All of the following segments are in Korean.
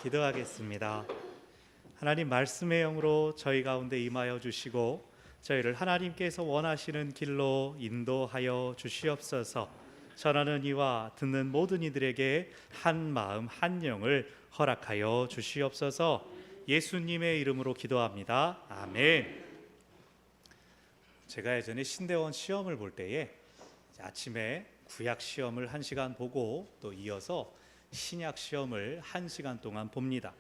기도하겠습니다. 하나님 말씀의 영으로 저희 가운데 임하여 주시고 저희를 하나님께서 원하시는 길로 인도하여 주시옵소서. 전하는 이와 듣는 모든 이들에게 한 마음 한 영을 허락하여 주시옵소서. 예수님의 이름으로 기도합니다. 아멘. 제가 예전에 신대원 시험을 볼 때에 아침에 구약 시험을 1시간 보고 또 이어서 신약 시험을 1시간 동안 봅니다.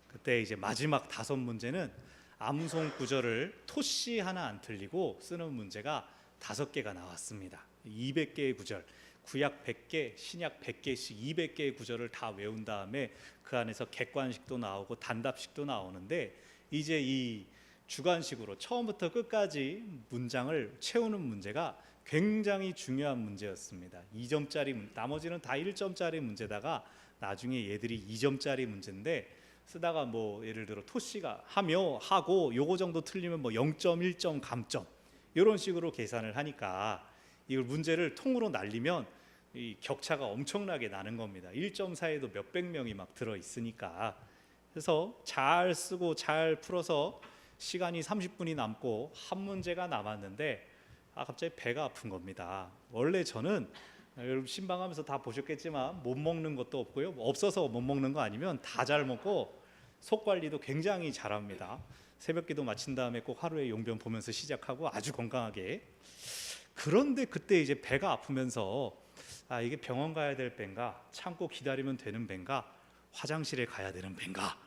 그때 이제 마지막 5문제는 암송 구절을 토씨 하나 안 틀리고 쓰는 문제가 5개가 나왔습니다. 200개의 구절, 구약 100개, 신약 100개씩 200개의 구절을 다 외운 다음에 그 안에서 객관식도 나오고 단답식도 나오는데, 이제 이 주관식으로 처음부터 끝까지 문장을 채우는 문제가 굉장히 중요한 문제였습니다. 2점짜리, 나머지는 다 1점짜리 문제다가 나중에 얘들이 2점짜리 문제인데, 쓰다가 뭐 예를 들어 토씨가 하며 하고 요거 정도 틀리면 뭐 0점, 1점, 감점 이런 식으로 계산을 하니까 이걸 문제를 통으로 날리면 이 격차가 엄청나게 나는 겁니다. 1.4에도 몇백 명이 막 들어 있으니까. 그래서 잘 쓰고 잘 풀어서 시간이 30분이 남고 한 문제가 남았는데 갑자기 배가 아픈 겁니다. 원래 저는 여러분 신방하면서 다 보셨겠지만 못 먹는 것도 없고요, 없어서 못 먹는 거 아니면 다 잘 먹고 속 관리도 굉장히 잘합니다. 새벽기도 마친 다음에 꼭 하루에 용변 보면서 시작하고 아주 건강하게. 그런데 그때 이제 배가 아프면서 이게 병원 가야 될 배인가, 참고 기다리면 되는 배인가, 화장실에 가야 되는 배인가.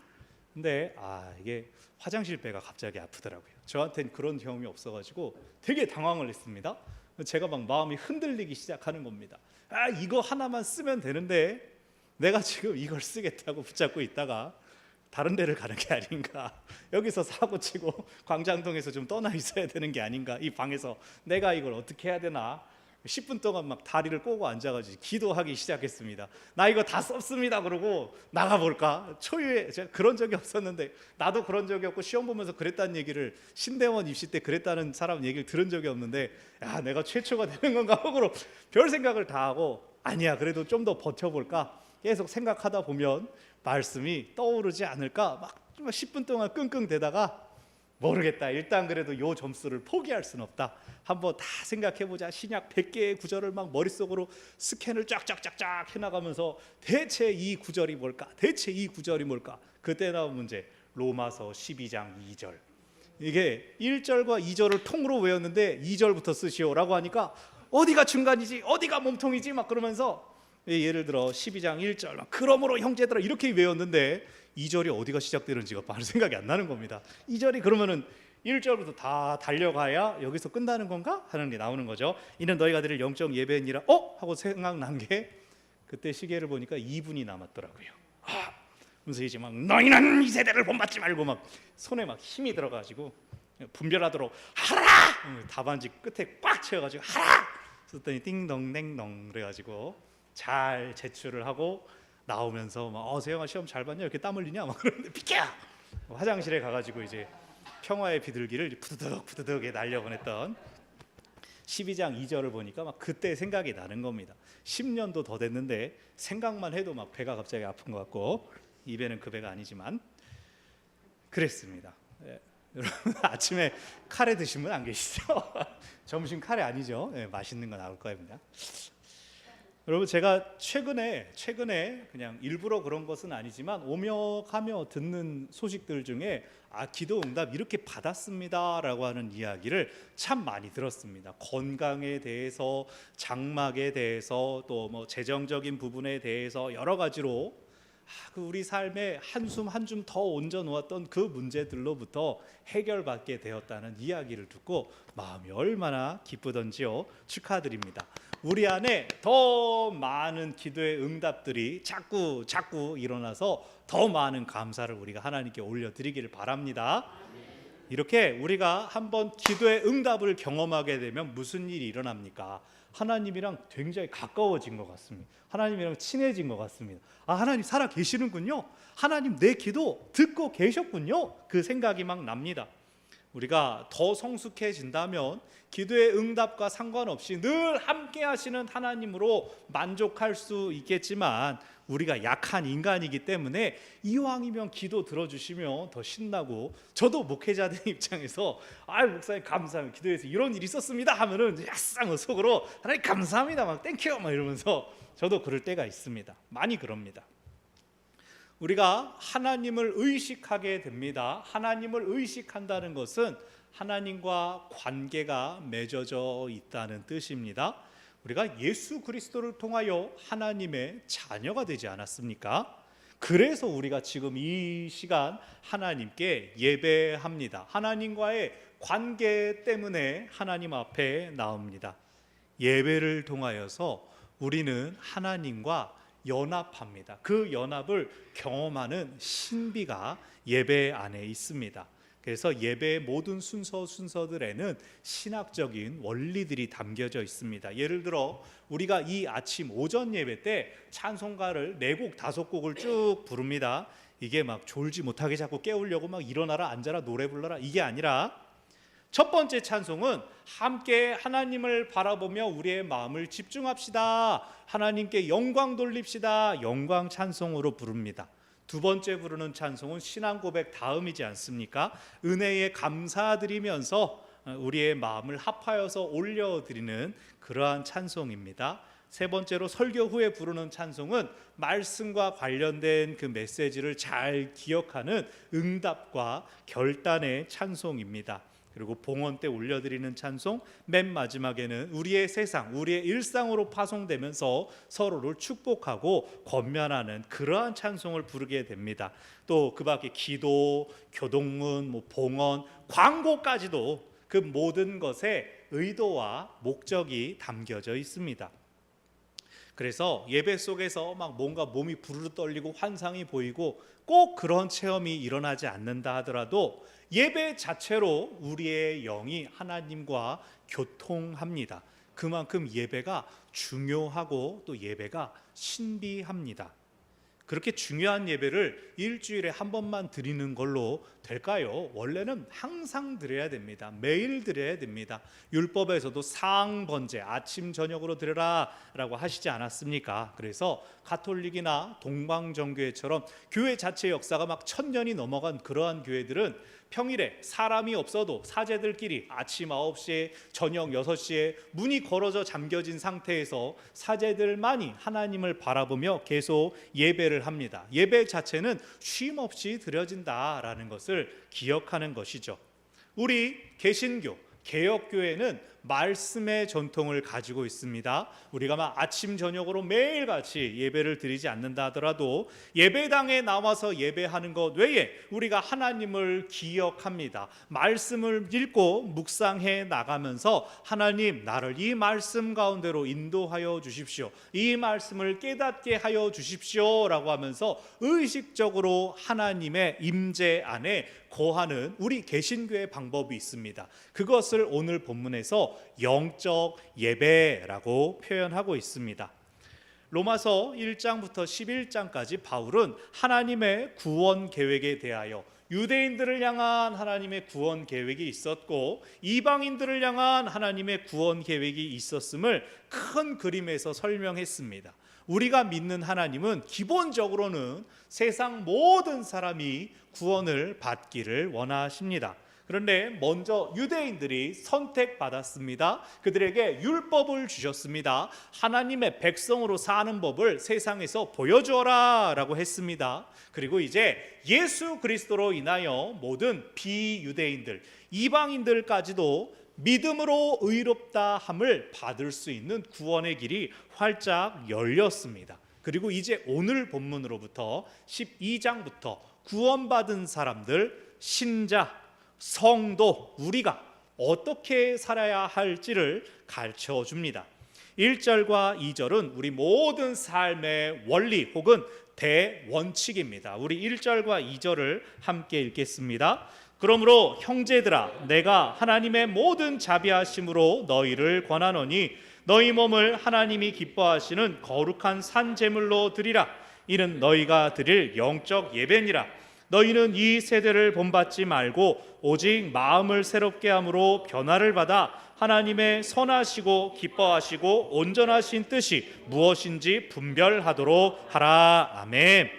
근데 이게 화장실 배가 갑자기 아프더라고요. 저한테는 그런 경험이 없어가지고 되게 당황을 했습니다. 제가 막 마음이 흔들리기 시작하는 겁니다. 이거 하나만 쓰면 되는데 내가 지금 이걸 쓰겠다고 붙잡고 있다가 다른 데를 가는 게 아닌가, 여기서 사고치고 광장동에서 좀 떠나 있어야 되는 게 아닌가, 이 방에서 내가 이걸 어떻게 해야 되나 10분 동안 막 다리를 꼬고 앉아가지고 기도하기 시작했습니다. 나 이거 다 썼습니다. 그러고 나가볼까? 초유에 제가 그런 적이 없었는데, 나도 그런 적이 없고 시험 보면서 그랬다는 얘기를, 신대원 입시 때 그랬다는 사람 얘기를 들은 적이 없는데, 내가 최초가 되는 건가 하고 별 생각을 다 하고, 아니야 그래도 좀 더 버텨볼까 계속 생각하다 보면 말씀이 떠오르지 않을까 막 10분 동안 끙끙대다가, 모르겠다, 일단 그래도 요 점수를 포기할 수는 없다, 한번 다 생각해보자. 신약 100개의 구절을 막 머릿속으로 스캔을 쫙쫙쫙쫙 해나가면서 대체 이 구절이 뭘까, 대체 이 구절이 뭘까. 그때 나온 문제 로마서 12장 2절. 이게 1절과 2절을 통으로 외웠는데 2절부터 쓰시오라고 하니까 어디가 중간이지 어디가 몸통이지 막 그러면서, 예를 들어 12장 1절 그러므로 형제들아 이렇게 외웠는데 2절이 어디가 시작되는지가 바로 생각이 안 나는 겁니다. 2절이 그러면은 1절부터 다 달려가야 여기서 끝나는 건가 하는 게 나오는 거죠. 이는 너희가 드릴 영적 예배니라 하고 생각난 게, 그때 시계를 보니까 2분이 남았더라고요. 그래서 이제 막 너희는 이 세대를 본받지 말고 막 손에 막 힘이 들어가지고 분별하도록 하라, 답안지 끝에 꽉 채워가지고 하라 썼더니 띵동댕동 그래가지고 잘 제출을 하고 나오면서 막 세영아 시험 잘 봤냐 이렇게 땀 흘리냐 막 그러는데, 비켜! 화장실에 가가지고 이제 평화의 비둘기를 푸드득 날려보냈던 12장 2절을 보니까 막 그때 생각이 나는 겁니다. 10년도 더 됐는데 생각만 해도 막 배가 갑자기 아픈 것 같고, 이 배는 그 배가 아니지만 그랬습니다. 여러분 아침에 카레 드신 분 안 계시죠? 점심 카레 아니죠? 맛있는 거 나올 겁니다. 여러분 제가 최근에 그냥 일부러 그런 것은 아니지만 오며 가며 듣는 소식들 중에 기도 응답 이렇게 받았습니다라고 하는 이야기를 참 많이 들었습니다. 건강에 대해서, 장막에 대해서, 또 뭐 재정적인 부분에 대해서 여러 가지로 그 우리 삶에 한숨 한 줌 더 얹어 놓았던 그 문제들로부터 해결받게 되었다는 이야기를 듣고 마음이 얼마나 기쁘던지요. 축하드립니다. 우리 안에 더 많은 기도의 응답들이 자꾸 일어나서 더 많은 감사를 우리가 하나님께 올려드리기를 바랍니다. 이렇게 우리가 한번 기도의 응답을 경험하게 되면 무슨 일이 일어납니까? 하나님이랑 굉장히 가까워진 것 같습니다. 하나님이랑 친해진 것 같습니다. 하나님 살아 계시는군요. 하나님 내 기도 듣고 계셨군요. 그 생각이 막 납니다. 우리가 더 성숙해진다면 기도의 응답과 상관없이 늘 함께 하시는 하나님으로 만족할 수 있겠지만, 우리가 약한 인간이기 때문에 이왕이면 기도 들어주시면 더 신나고, 저도 목회자된 입장에서 목사님 감사합니다, 기도해서 이런 일이 있었습니다 하면은 야쌍 속으로 하나님 감사합니다 막 땡큐 막 이러면서 저도 그럴 때가 있습니다. 많이 그럽니다. 우리가 하나님을 의식하게 됩니다. 하나님을 의식한다는 것은 하나님과 관계가 맺어져 있다는 뜻입니다. 우리가 예수 그리스도를 통하여 하나님의 자녀가 되지 않았습니까? 그래서 우리가 지금 이 시간 하나님께 예배합니다. 하나님과의 관계 때문에 하나님 앞에 나옵니다. 예배를 통하여서 우리는 하나님과 연합합니다. 그 연합을 경험하는 신비가 예배 안에 있습니다. 그래서 예배의 모든 순서들에는 신학적인 원리들이 담겨져 있습니다. 예를 들어 우리가 이 아침 오전 예배 때 찬송가를 4곡 5곡을 쭉 부릅니다. 이게 막 졸지 못하게 자꾸 깨우려고 막 일어나라 앉아라 노래 불러라 이게 아니라, 첫 번째 찬송은 함께 하나님을 바라보며 우리의 마음을 집중합시다, 하나님께 영광 돌립시다, 영광 찬송으로 부릅니다. 두 번째 부르는 찬송은 신앙 고백 다음이지 않습니까? 은혜에 감사드리면서 우리의 마음을 합하여서 올려드리는 그러한 찬송입니다. 세 번째로 설교 후에 부르는 찬송은 말씀과 관련된 그 메시지를 잘 기억하는 응답과 결단의 찬송입니다. 그리고 봉헌 때 올려드리는 찬송, 맨 마지막에는 우리의 세상, 우리의 일상으로 파송되면서 서로를 축복하고 권면하는 그러한 찬송을 부르게 됩니다. 또 그 밖에 기도, 교동문, 봉헌, 광고까지도 그 모든 것에 의도와 목적이 담겨져 있습니다. 그래서 예배 속에서 막 뭔가 몸이 부르르 떨리고 환상이 보이고 꼭 그런 체험이 일어나지 않는다 하더라도 예배 자체로 우리의 영이 하나님과 교통합니다. 그만큼 예배가 중요하고 또 예배가 신비합니다. 그렇게 중요한 예배를 일주일에 한 번만 드리는 걸로 될까요? 원래는 항상 드려야 됩니다. 매일 드려야 됩니다. 율법에서도 상번제, 아침 저녁으로 드려라 라고 하시지 않았습니까? 그래서 가톨릭이나 동방정교회처럼 교회 자체 역사가 막 1000년이 넘어간 그러한 교회들은 평일에 사람이 없어도 사제들끼리 아침 9시에 저녁 6시에 문이 걸어져 잠겨진 상태에서 사제들만이 하나님을 바라보며 계속 예배를 합니다. 예배 자체는 쉼 없이 드려진다라는 것을 기억하는 것이죠. 우리 개신교, 개혁교회는 말씀의 전통을 가지고 있습니다. 우리가 막 아침 저녁으로 매일같이 예배를 드리지 않는다 하더라도 예배당에 나와서 예배하는 것 외에 우리가 하나님을 기억합니다. 말씀을 읽고 묵상해 나가면서 하나님, 나를 이 말씀 가운데로 인도하여 주십시오, 이 말씀을 깨닫게 하여 주십시오 라고 하면서 의식적으로 하나님의 임재 안에 거하는 우리 개신교의 방법이 있습니다. 그것을 오늘 본문에서 영적 예배라고 표현하고 있습니다. 로마서 1장부터 11장까지 바울은 하나님의 구원 계획에 대하여 유대인들을 향한 하나님의 구원 계획이 있었고 이방인들을 향한 하나님의 구원 계획이 있었음을 큰 그림에서 설명했습니다. 우리가 믿는 하나님은 기본적으로는 세상 모든 사람이 구원을 받기를 원하십니다. 그런데 먼저 유대인들이 선택받았습니다. 그들에게 율법을 주셨습니다. 하나님의 백성으로 사는 법을 세상에서 보여주어라 라고 했습니다. 그리고 이제 예수 그리스도로 인하여 모든 비유대인들, 이방인들까지도 믿음으로 의롭다 함을 받을 수 있는 구원의 길이 활짝 열렸습니다. 그리고 이제 오늘 본문으로부터 12장부터 구원받은 사람들, 신자, 성도, 우리가 어떻게 살아야 할지를 가르쳐 줍니다. 1절과 2절은 우리 모든 삶의 원리 혹은 대원칙입니다. 우리 1절과 2절을 함께 읽겠습니다. 그러므로 형제들아, 내가 하나님의 모든 자비하심으로 너희를 권하노니 너희 몸을 하나님이 기뻐하시는 거룩한 산 제물로 드리라. 이는 너희가 드릴 영적 예배니라. 너희는 이 세대를 본받지 말고 오직 마음을 새롭게 함으로 변화를 받아 하나님의 선하시고 기뻐하시고 온전하신 뜻이 무엇인지 분별하도록 하라. 아멘.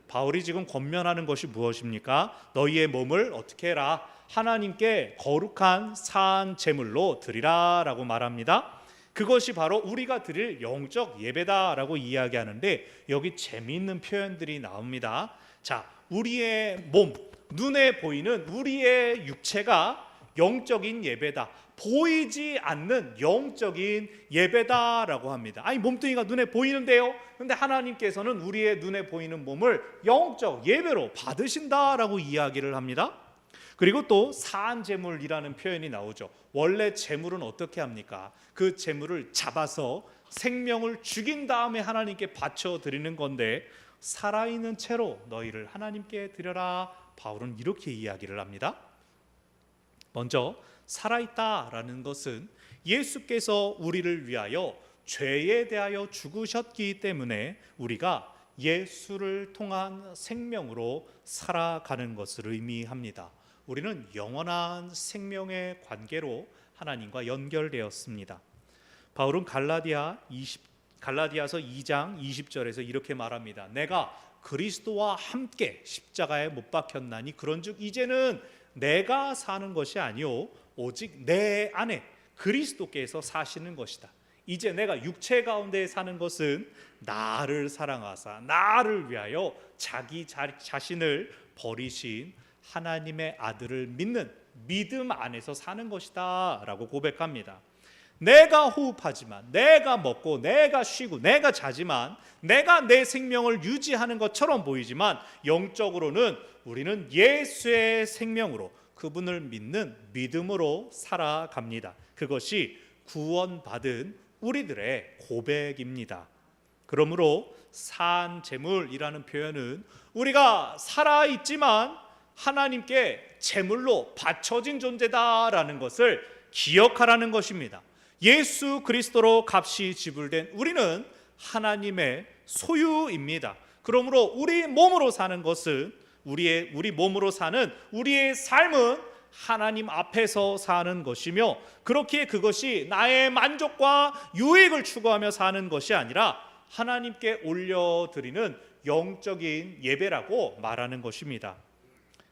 바울이 지금 권면하는 것이 무엇입니까? 너희의 몸을 어떻게 해라? 하나님께 거룩한 산 제물로 드리라 라고 말합니다. 그것이 바로 우리가 드릴 영적 예배다라고 이야기하는데, 여기 재미있는 표현들이 나옵니다. 자, 우리의 몸, 눈에 보이는 우리의 육체가 영적인 예배다, 보이지 않는 영적인 예배다라고 합니다. 아니, 몸뚱이가 눈에 보이는데요, 근데 하나님께서는 우리의 눈에 보이는 몸을 영적 예배로 받으신다라고 이야기를 합니다. 그리고 또 사안제물이라는 표현이 나오죠. 원래 제물은 어떻게 합니까? 그 제물을 잡아서 생명을 죽인 다음에 하나님께 바쳐드리는 건데, 살아있는 채로 너희를 하나님께 드려라. 바울은 이렇게 이야기를 합니다. 먼저 살아있다라는 것은 예수께서 우리를 위하여 죄에 대하여 죽으셨기 때문에 우리가 예수를 통한 생명으로 살아가는 것을 의미합니다. 우리는 영원한 생명의 관계로 하나님과 연결되었습니다. 바울은 갈라디아서 2장 20절에서 이렇게 말합니다. 내가 그리스도와 함께 십자가에 못 박혔나니 그런즉 이제는 내가 사는 것이 아니요 오직 내 안에 그리스도께서 사시는 것이다. 이제 내가 육체 가운데 사는 것은 나를 사랑하사 나를 위하여 자기 자신을 버리신 하나님의 아들을 믿는 믿음 안에서 사는 것이다 라고 고백합니다. 내가 호흡하지만, 내가 먹고 내가 쉬고 내가 자지만, 내가 내 생명을 유지하는 것처럼 보이지만 영적으로는 우리는 예수의 생명으로, 그분을 믿는 믿음으로 살아갑니다. 그것이 구원받은 우리들의 고백입니다. 그러므로 산제물이라는 표현은 우리가 살아있지만 하나님께 제물로 바쳐진 존재다라는 것을 기억하라는 것입니다. 예수 그리스도로 값이 지불된 우리는 하나님의 소유입니다. 그러므로 우리 몸으로 사는 것은 우리 몸으로 사는 우리의 삶은 하나님 앞에서 사는 것이며, 그렇게 그것이 나의 만족과 유익을 추구하며 사는 것이 아니라 하나님께 올려드리는 영적인 예배라고 말하는 것입니다.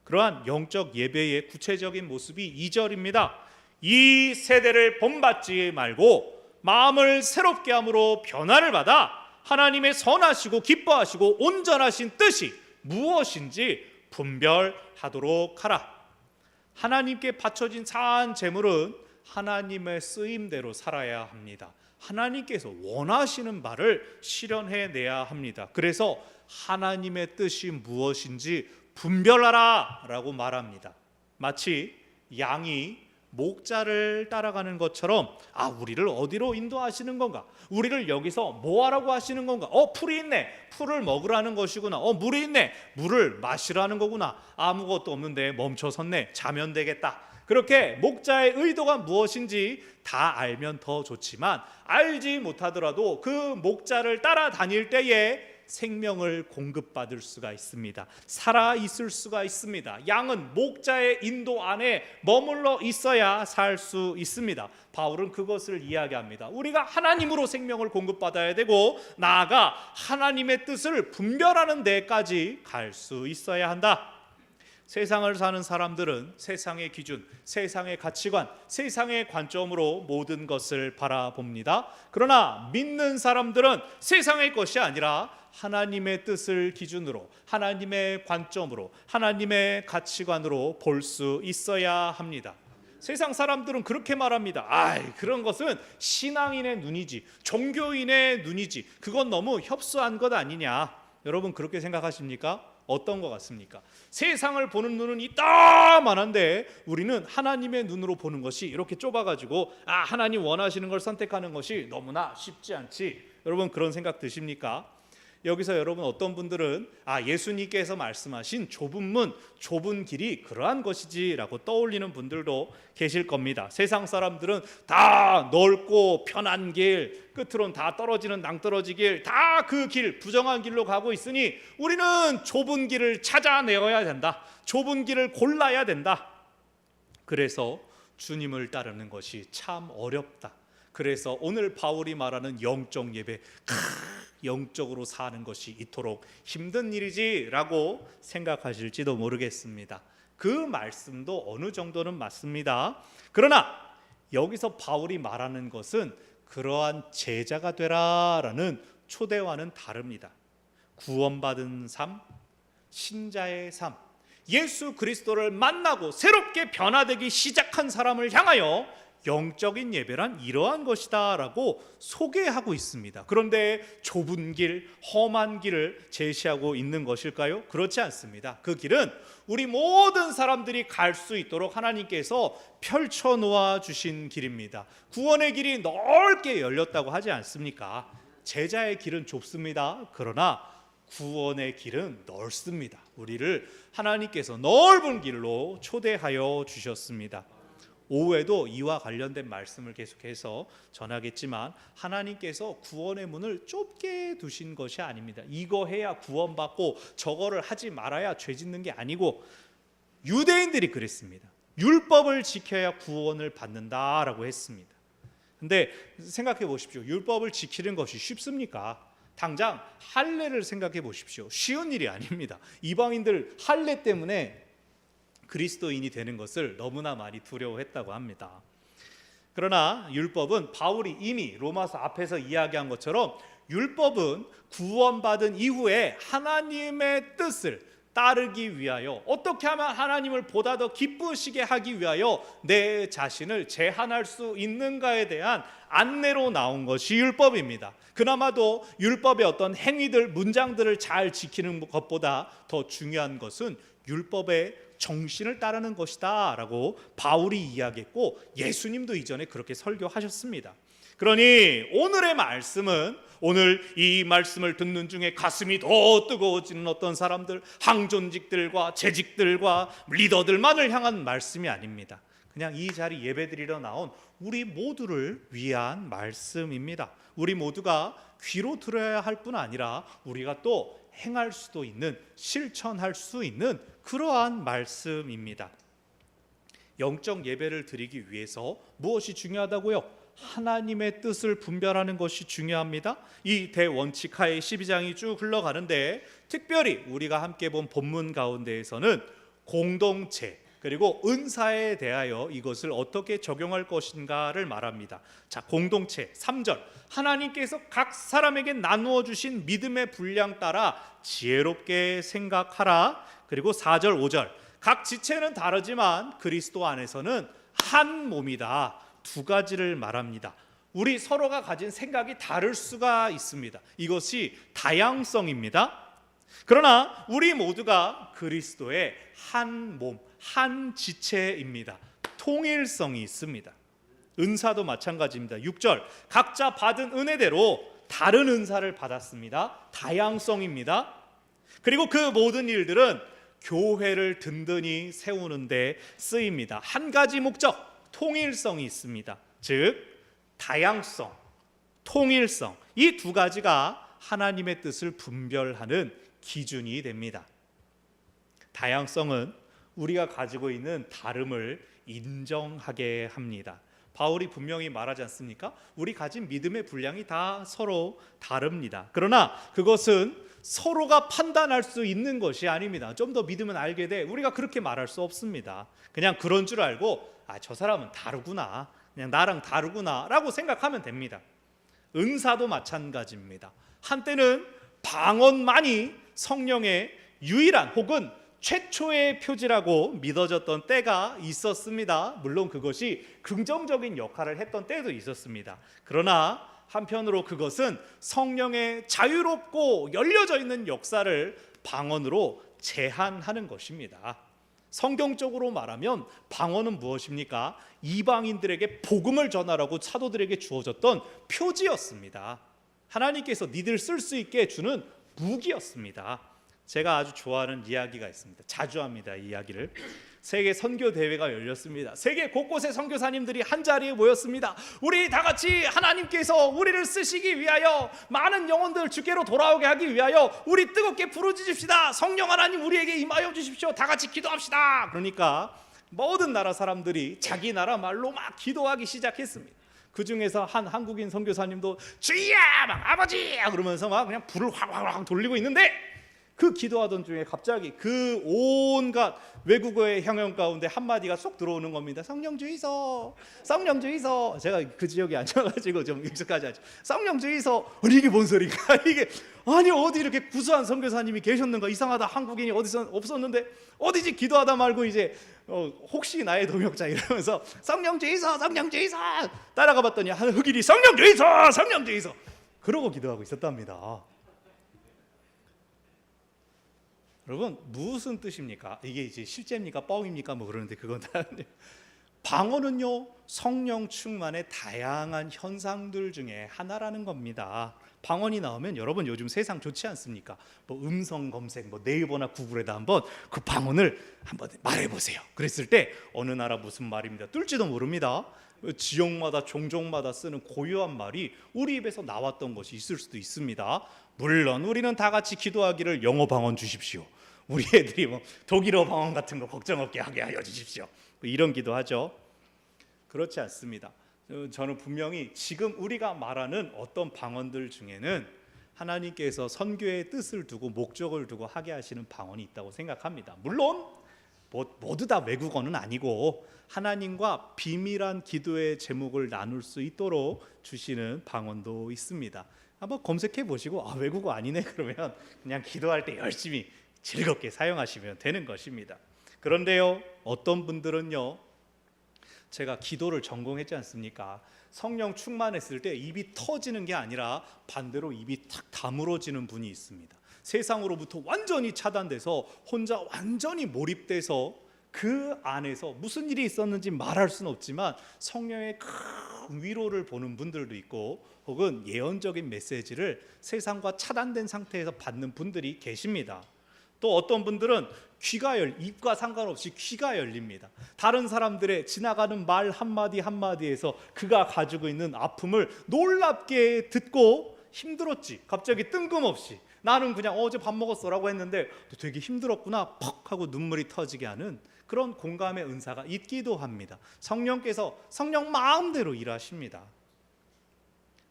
그러한 영적 예배의 구체적인 모습이 2절입니다. 이 세대를 본받지 말고 마음을 새롭게 함으로 변화를 받아 하나님의 선하시고 기뻐하시고 온전하신 뜻이 무엇인지 분별하도록 하라. 하나님께 바쳐진 산 제물은 하나님의 쓰임대로 살아야 합니다. 하나님께서 원하시는 바를 실현해내야 합니다. 그래서 하나님의 뜻이 무엇인지 분별하라 라고 말합니다. 마치 양이 목자를 따라가는 것처럼, 우리를 어디로 인도하시는 건가? 우리를 여기서 뭐 하라고 하시는 건가? 풀이 있네, 풀을 먹으라는 것이구나. 물이 있네, 물을 마시라는 거구나. 아무것도 없는데 멈춰섰네, 자면 되겠다. 그렇게 목자의 의도가 무엇인지 다 알면 더 좋지만, 알지 못하더라도 그 목자를 따라다닐 때에 생명을 공급받을 수가 있습니다. 살아있을 수가 있습니다. 양은 목자의 인도 안에 머물러 있어야 살 수 있습니다. 바울은 그것을 이야기합니다. 우리가 하나님으로 생명을 공급받아야 되고, 나아가 하나님의 뜻을 분별하는 데까지 갈 수 있어야 한다. 세상을 사는 사람들은 세상의 기준, 세상의 가치관, 세상의 관점으로 모든 것을 바라봅니다. 그러나 믿는 사람들은 세상의 것이 아니라 하나님의 뜻을 기준으로, 하나님의 관점으로, 하나님의 가치관으로 볼 수 있어야 합니다. 세상 사람들은 그렇게 말합니다. 그런 것은 신앙인의 눈이지, 종교인의 눈이지, 그건 너무 협소한 것 아니냐. 여러분 그렇게 생각하십니까? 어떤 것 같습니까? 세상을 보는 눈은 이따만한데 우리는 하나님의 눈으로 보는 것이 이렇게 좁아가지고 하나님 원하시는 걸 선택하는 것이 너무나 쉽지 않지. 여러분 그런 생각 드십니까? 여기서 여러분 어떤 분들은 예수님께서 말씀하신 좁은 문, 좁은 길이 그러한 것이지라고 떠올리는 분들도 계실 겁니다. 세상 사람들은 다 넓고 편한 길, 끝으로는 다 떨어지는 낭떠러지 길, 다 그 길, 부정한 길로 가고 있으니 우리는 좁은 길을 찾아내어야 된다. 좁은 길을 골라야 된다. 그래서 주님을 따르는 것이 참 어렵다. 그래서 오늘 바울이 말하는 영적 예배, 영적으로 사는 것이 이토록 힘든 일이지라고 생각하실지도 모르겠습니다. 그 말씀도 어느 정도는 맞습니다. 그러나 여기서 바울이 말하는 것은 그러한 제자가 되라라는 초대와는 다릅니다. 구원받은 삶, 신자의 삶, 예수 그리스도를 만나고 새롭게 변화되기 시작한 사람을 향하여 영적인 예배란 이러한 것이다 라고 소개하고 있습니다. 그런데 좁은 길, 험한 길을 제시하고 있는 것일까요? 그렇지 않습니다. 그 길은 우리 모든 사람들이 갈 수 있도록 하나님께서 펼쳐 놓아 주신 길입니다. 구원의 길이 넓게 열렸다고 하지 않습니까? 제자의 길은 좁습니다. 그러나 구원의 길은 넓습니다. 우리를 하나님께서 넓은 길로 초대하여 주셨습니다. 오후에도 이와 관련된 말씀을 계속해서 전하겠지만 하나님께서 구원의 문을 좁게 두신 것이 아닙니다. 이거 해야 구원받고 저거를 하지 말아야 죄 짓는 게 아니고 유대인들이 그랬습니다. 율법을 지켜야 구원을 받는다라고 했습니다. 근데 생각해 보십시오. 율법을 지키는 것이 쉽습니까? 당장 할례를 생각해 보십시오. 쉬운 일이 아닙니다. 이방인들 할례 때문에 그리스도인이 되는 것을 너무나 많이 두려워했다고 합니다. 그러나 율법은 바울이 이미 로마서 앞에서 이야기한 것처럼 율법은 구원받은 이후에 하나님의 뜻을 따르기 위하여, 어떻게 하면 하나님을 보다 더 기쁘시게 하기 위하여 내 자신을 제한할 수 있는가에 대한 안내로 나온 것이 율법입니다. 그나마도 율법의 어떤 행위들, 문장들을 잘 지키는 것보다 더 중요한 것은 율법의 정신을 따르는 것이다 라고 바울이 이야기했고 예수님도 이전에 그렇게 설교하셨습니다. 그러니 오늘의 말씀은, 오늘 이 말씀을 듣는 중에 가슴이 더 뜨거워지는 어떤 사람들, 항존직들과 재직들과 리더들만을 향한 말씀이 아닙니다. 그냥 이 자리 예배드리러 나온 우리 모두를 위한 말씀입니다. 우리 모두가 귀로 들어야 할 뿐 아니라 우리가 또 행할 수도 있는, 실천할 수 있는 그러한 말씀입니다. 영적 예배를 드리기 위해서 무엇이 중요하다고요? 하나님의 뜻을 분별하는 것이 중요합니다. 이 대원칙 하에 12장이 쭉 흘러가는데 특별히 우리가 함께 본 본문 가운데에서는 공동체 그리고 은사에 대하여 이것을 어떻게 적용할 것인가를 말합니다. 자, 공동체 3절, 하나님께서 각 사람에게 나누어 주신 믿음의 분량 따라 지혜롭게 생각하라. 그리고 4절 5절, 각 지체는 다르지만 그리스도 안에서는 한 몸이다. 두 가지를 말합니다. 우리 서로가 가진 생각이 다를 수가 있습니다. 이것이 다양성입니다. 그러나 우리 모두가 그리스도의 한 몸, 한 지체입니다. 통일성이 있습니다. 은사도 마찬가지입니다. 6절, 각자 받은 은혜대로 다른 은사를 받았습니다. 다양성입니다. 그리고 그 모든 일들은 교회를 든든히 세우는 데 쓰입니다. 한 가지 목적, 통일성이 있습니다. 즉 다양성, 통일성, 이 두 가지가 하나님의 뜻을 분별하는 기준이 됩니다. 다양성은 우리가 가지고 있는 다름을 인정하게 합니다. 바울이 분명히 말하지 않습니까? 우리 가진 믿음의 분량이 다 서로 다릅니다. 그러나 그것은 서로가 판단할 수 있는 것이 아닙니다. 좀 더 믿으면 알게 돼. 우리가 그렇게 말할 수 없습니다. 그냥 그런 줄 알고 저 사람은 다르구나, 그냥 나랑 다르구나 라고 생각하면 됩니다. 은사도 마찬가지입니다. 한때는 방언만이 성령의 유일한 혹은 최초의 표지라고 믿어졌던 때가 있었습니다. 물론 그것이 긍정적인 역할을 했던 때도 있었습니다. 그러나 한편으로 그것은 성령의 자유롭고 열려져 있는 역사를 방언으로 제한하는 것입니다. 성경적으로 말하면 방언은 무엇입니까? 이방인들에게 복음을 전하라고 사도들에게 주어졌던 표지였습니다. 하나님께서 니들 쓸 수 있게 주는 무기였습니다. 제가 아주 좋아하는 이야기가 있습니다. 자주 합니다, 이 이야기를. 세계 선교 대회가 열렸습니다. 세계 곳곳의 선교사님들이 한 자리에 모였습니다. 우리 다 같이 하나님께서 우리를 쓰시기 위하여 많은 영혼들 주께로 돌아오게 하기 위하여 우리 뜨겁게 부르짖읍시다. 성령 하나님 우리에게 임하여 주십시오. 다 같이 기도합시다. 그러니까 모든 나라 사람들이 자기 나라 말로 막 기도하기 시작했습니다. 그 중에서 한 한국인 선교사님도 주야 막 아버지 그러면서 막 그냥 불을 확 돌리고 있는데, 그 기도하던 중에 갑자기 그 온갖 외국어의 향연 가운데 한마디가 쏙 들어오는 겁니다. 성령 주이소, 성령 주이소. 제가 그 지역에 앉아가지고 좀 익숙하지 않죠. 성령 주이소. 아니 이게 뭔 소리인가? 이게 아니 어디 이렇게 구수한 선교사님이 계셨는가? 이상하다. 한국인이 어디서 없었는데 어디지? 기도하다 말고 이제 혹시 나의 동역자 이러면서 성령 주이소, 성령 주이소 따라가 봤더니 한 흑인이 성령 주이소, 성령 주이소 그러고 기도하고 있었답니다. 여러분 무슨 뜻입니까? 이게 이제 실제입니까? 뻥입니까? 뭐 그러는데 그건 다 방언은요 성령 충만의 다양한 현상들 중에 하나라는 겁니다. 방언이 나오면 여러분 요즘 세상 좋지 않습니까? 뭐 음성 검색, 뭐 네이버나 구글에다 한번 그 방언을 한번 말해보세요. 그랬을 때 어느 나라 무슨 말입니다. 뜰지도 모릅니다. 지역마다 종족마다 쓰는 고유한 말이 우리 입에서 나왔던 것이 있을 수도 있습니다. 물론 우리는 다 같이 기도하기를 영어 방언 주십시오. 우리 애들이 뭐 독일어 방언 같은 거 걱정 없게 하게 하여 주십시오. 이런 기도하죠. 그렇지 않습니다. 저는 분명히 지금 우리가 말하는 어떤 방언들 중에는 하나님께서 선교의 뜻을 두고 목적을 두고 하게 하시는 방언이 있다고 생각합니다. 물론 모두 다 외국어는 아니고 하나님과 비밀한 기도의 제목을 나눌 수 있도록 주시는 방언도 있습니다. 한번 검색해 보시고 외국어 아니네 그러면 그냥 기도할 때 열심히 즐겁게 사용하시면 되는 것입니다. 그런데요 어떤 분들은요, 제가 기도를 전공했지 않습니까? 성령 충만했을 때 입이 터지는 게 아니라 반대로 입이 탁 다물어지는 분이 있습니다. 세상으로부터 완전히 차단돼서 혼자 완전히 몰입돼서 그 안에서 무슨 일이 있었는지 말할 수는 없지만 성령의 큰 위로를 보는 분들도 있고, 혹은 예언적인 메시지를 세상과 차단된 상태에서 받는 분들이 계십니다. 또 어떤 분들은 입과 상관없이 귀가 열립니다. 다른 사람들의 지나가는 말 한마디 한마디에서 그가 가지고 있는 아픔을 놀랍게 듣고 힘들었지 갑자기 뜬금없이 나는 그냥 어제 밥 먹었어라고 했는데 되게 힘들었구나 퍽 하고 눈물이 터지게 하는 그런 공감의 은사가 있기도 합니다. 성령께서 성령 마음대로 일하십니다.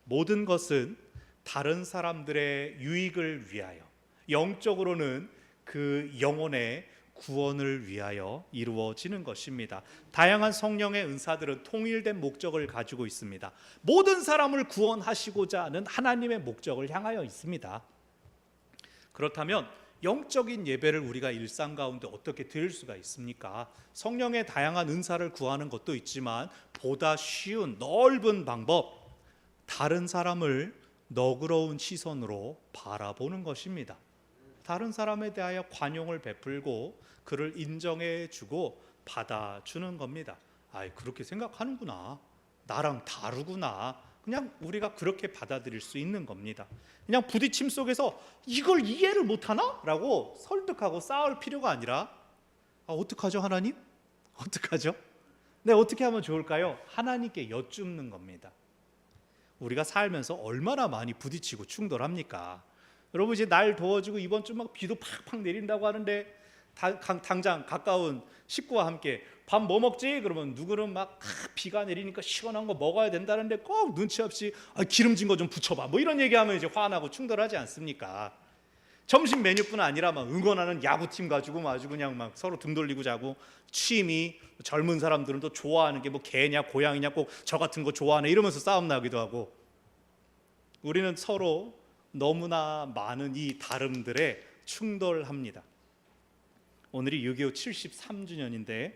모든 것은 다른 사람들의 유익을 위하여, 영적으로는 그 영혼의 구원을 위하여 이루어지는 것입니다. 다양한 성령의 은사들은 통일된 목적을 가지고 있습니다. 모든 사람을 구원하시고자 하는 하나님의 목적을 향하여 있습니다. 그렇다면 영적인 예배를 우리가 일상 가운데 어떻게 드릴 수가 있습니까? 성령의 다양한 은사를 구하는 것도 있지만 보다 쉬운 넓은 방법, 다른 사람을 너그러운 시선으로 바라보는 것입니다. 다른 사람에 대하여 관용을 베풀고 그를 인정해 주고 받아주는 겁니다. 그렇게 생각하는구나, 나랑 다르구나, 그냥 우리가 그렇게 받아들일 수 있는 겁니다. 그냥 부딪힘 속에서 이걸 이해를 못하나? 라고 설득하고 싸울 필요가 아니라 어떡하죠 하나님? 어떡하죠? 네, 어떻게 하면 좋을까요? 하나님께 여쭙는 겁니다. 우리가 살면서 얼마나 많이 부딪히고 충돌합니까? 여러분 이제 날 더워지고 이번 주 막 비도 팍팍 내린다고 하는데 당장 가까운 식구와 함께 밥 뭐 먹지? 그러면 누구는 막 비가 내리니까 시원한 거 먹어야 된다는데 꼭 눈치 없이 기름진 거 좀 붙여봐 뭐 이런 얘기하면 이제 화나고 충돌하지 않습니까? 점심 메뉴뿐 아니라 막 응원하는 야구팀 가지고 아주 그냥 막 서로 등 돌리고 자고, 취미 젊은 사람들은 또 좋아하는 게 뭐 개냐 고양이냐 꼭 저 같은 거 좋아하네 이러면서 싸움 나기도 하고, 우리는 서로 너무나 많은 이 다름들에 충돌합니다. 오늘이 6.25 73주년인데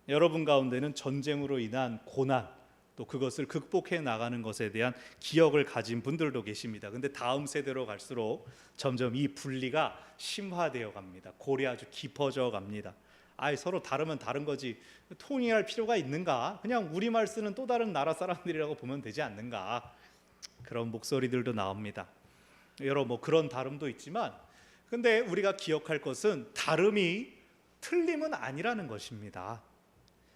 여러분 가운데는 전쟁으로 인한 고난, 또 그것을 극복해 나가는 것에 대한 기억을 가진 분들도 계십니다. 근데 다음 세대로 갈수록 점점 이 분리가 심화되어 갑니다. 골이 아주 깊어져 갑니다. 서로 다르면 다른 거지 통일할 필요가 있는가? 그냥 우리말 쓰는 또 다른 나라 사람들이라고 보면 되지 않는가? 그런 목소리들도 나옵니다. 여러 그런 다름도 있지만, 근데 우리가 기억할 것은 다름이 틀림은 아니라는 것입니다.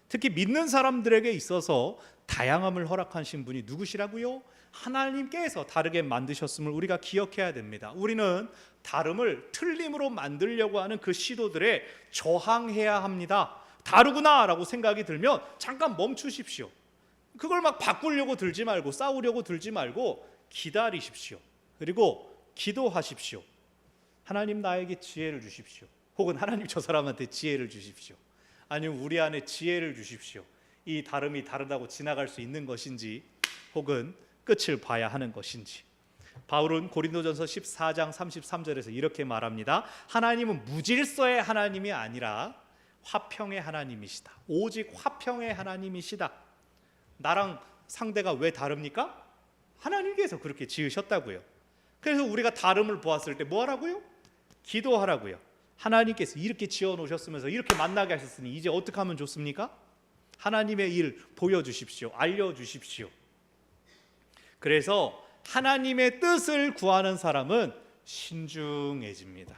특히 믿는 사람들에게 있어서 다양함을 허락하신 분이 누구시라고요? 하나님께서 다르게 만드셨음을 우리가 기억해야 됩니다. 우리는 다름을 틀림으로 만들려고 하는 그 시도들에 저항해야 합니다. 다르구나 라고 생각이 들면 잠깐 멈추십시오. 그걸 막 바꾸려고 들지 말고 싸우려고 들지 말고 기다리십시오. 그리고 기도하십시오. 하나님 나에게 지혜를 주십시오. 혹은 하나님 저 사람한테 지혜를 주십시오. 아니면 우리 안에 지혜를 주십시오. 이 다름이 다르다고 지나갈 수 있는 것인지 혹은 끝을 봐야 하는 것인지. 바울은 고린도전서 14장 33절에서 이렇게 말합니다. 하나님은 무질서의 하나님이 아니라 화평의 하나님이시다. 오직 화평의 하나님이시다. 나랑 상대가 왜 다릅니까? 하나님께서 그렇게 지으셨다고요. 그래서 우리가 다름을 보았을 때 뭐 하라고요? 기도하라고요. 하나님께서 이렇게 지어 놓으셨으면서 이렇게 만나게 하셨으니 이제 어떻게 하면 좋습니까? 하나님의 일 보여주십시오. 알려주십시오. 그래서 하나님의 뜻을 구하는 사람은 신중해집니다.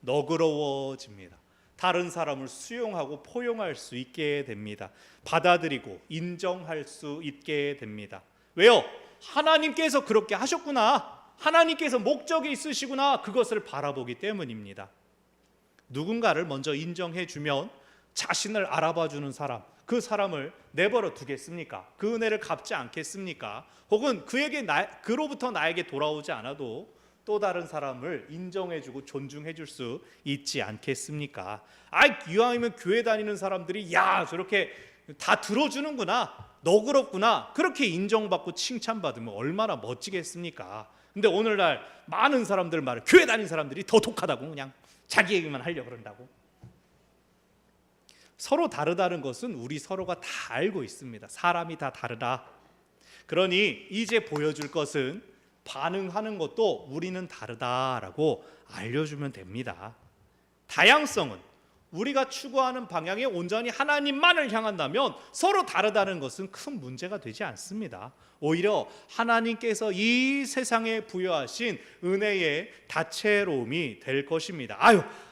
너그러워집니다. 다른 사람을 수용하고 포용할 수 있게 됩니다. 받아들이고 인정할 수 있게 됩니다. 왜요? 하나님께서 그렇게 하셨구나. 하나님께서 목적이 있으시구나. 그것을 바라보기 때문입니다. 누군가를 먼저 인정해 주면 자신을 알아봐 주는 사람, 그 사람을 내버려 두겠습니까? 그 은혜를 갚지 않겠습니까? 혹은 그로부터 나에게 돌아오지 않아도 또 다른 사람을 인정해 주고 존중해 줄 수 있지 않겠습니까? 이왕이면 교회 다니는 사람들이 야 저렇게 다 들어주는구나, 너그럽구나, 그렇게 인정받고 칭찬받으면 얼마나 멋지겠습니까? 근데 오늘날 많은 사람들 말은 교회 다니는 사람들이 더 독하다고, 그냥 자기 얘기만 하려고 그런다고. 서로 다르다는 것은 우리 서로가 다 알고 있습니다. 사람이 다 다르다. 그러니 이제 보여줄 것은 반응하는 것도 우리는 다르다라고 알려주면 됩니다. 다양성은 우리가 추구하는 방향에 온전히 하나님만을 향한다면 서로 다르다는 것은 큰 문제가 되지 않습니다. 오히려 하나님께서 이 세상에 부여하신 은혜의 다채로움이 될 것입니다.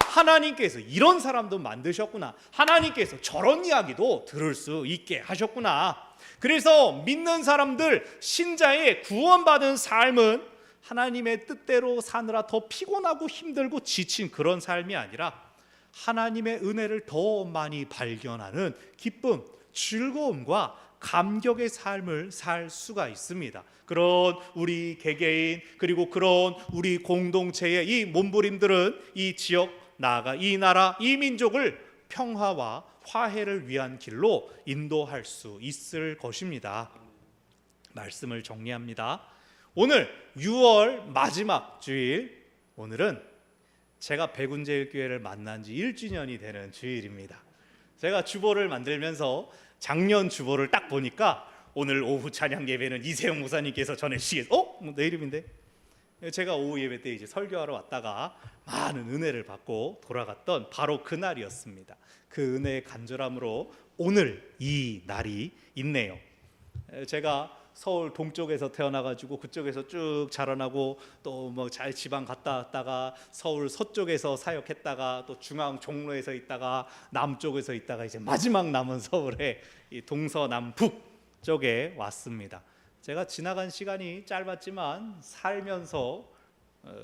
하나님께서 이런 사람도 만드셨구나. 하나님께서 저런 이야기도 들을 수 있게 하셨구나. 그래서 믿는 사람들, 신자의 구원받은 삶은 하나님의 뜻대로 사느라 더 피곤하고 힘들고 지친 그런 삶이 아니라 하나님의 은혜를 더 많이 발견하는 기쁨, 즐거움과 감격의 삶을 살 수가 있습니다. 그런 우리 개개인, 그리고 그런 우리 공동체의 이 몸부림들은 이 지역, 나아가 이 나라, 이 민족을 평화와 화해를 위한 길로 인도할 수 있을 것입니다. 말씀을 정리합니다. 오늘 6월 마지막 주일, 오늘은 제가 백운제일교회를 만난 지 1주년이 되는 주일입니다. 제가 주보를 만들면서 작년 주보를 딱 보니까 오늘 오후 찬양 예배는 이세영 목사님께서 전해주시겠어요? 내 이름인데? 제가 오후 예배 때 이제 설교하러 왔다가 많은 은혜를 받고 돌아갔던 바로 그날이었습니다. 그 은혜의 간절함으로 오늘 이 날이 있네요. 제가 서울 동쪽에서 태어나가지고 그쪽에서 쭉 자라나고 또 잘 지방 갔다 왔다가 서울 서쪽에서 사역했다가 또 중앙 종로에서 있다가 남쪽에서 있다가 이제 마지막 남은 서울의 이 동서남북 쪽에 왔습니다. 제가 지나간 시간이 짧았지만 살면서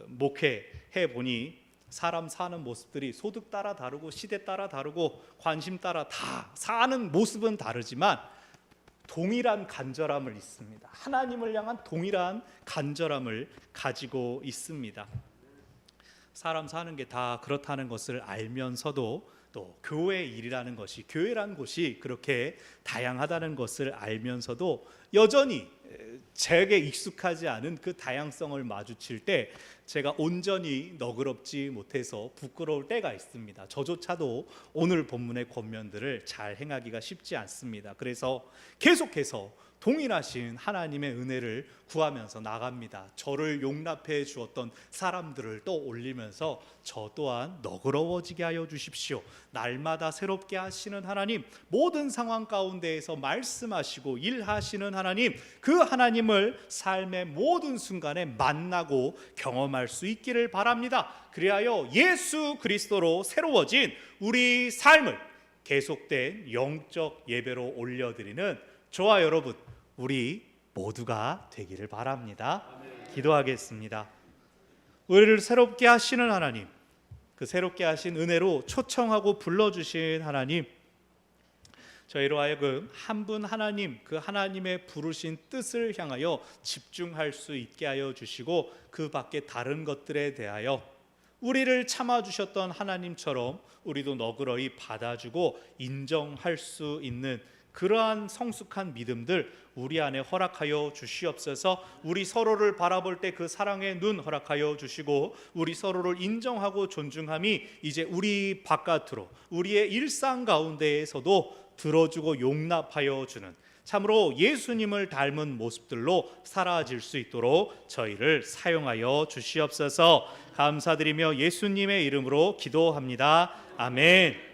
목회해 보니 사람 사는 모습들이 소득 따라 다르고 시대 따라 다르고 관심 따라 다 사는 모습은 다르지만 동일한 간절함을 있습니다. 하나님을 향한 동일한 간절함을 가지고 있습니다. 사람 사는 게 다 그렇다는 것을 알면서도 또 교회 일이라는 것이, 교회란 곳이 그렇게 다양하다는 것을 알면서도 여전히 제게 익숙하지 않은 그 다양성을 마주칠 때 제가 온전히 너그럽지 못해서 부끄러울 때가 있습니다. 저조차도 오늘 본문의 권면들을 잘 행하기가 쉽지 않습니다. 그래서 계속해서 동일하신 하나님의 은혜를 구하면서 나갑니다. 저를 용납해 주었던 사람들을 또 올리면서 저 또한 너그러워지게 하여 주십시오. 날마다 새롭게 하시는 하나님, 모든 상황 가운데에서 말씀하시고 일하시는 하나님, 그 하나님을 삶의 모든 순간에 만나고 경험할 수 있기를 바랍니다. 그리하여 예수 그리스도로 새로워진 우리 삶을 계속된 영적 예배로 올려드리는 저와 여러분, 우리 모두가 되기를 바랍니다. 기도하겠습니다. 우리를 새롭게 하시는 하나님, 그 새롭게 하신 은혜로 초청하고 불러주신 하나님, 저희로 하여금 한 분 하나님, 그 하나님의 부르신 뜻을 향하여 집중할 수 있게 하여 주시고, 그 밖에 다른 것들에 대하여 우리를 참아주셨던 하나님처럼 우리도 너그러이 받아주고 인정할 수 있는 그러한 성숙한 믿음들 우리 안에 허락하여 주시옵소서. 우리 서로를 바라볼 때 그 사랑의 눈 허락하여 주시고, 우리 서로를 인정하고 존중함이 이제 우리 바깥으로 우리의 일상 가운데에서도 들어주고 용납하여 주는, 참으로 예수님을 닮은 모습들로 살아질 수 있도록 저희를 사용하여 주시옵소서. 감사드리며 예수님의 이름으로 기도합니다. 아멘.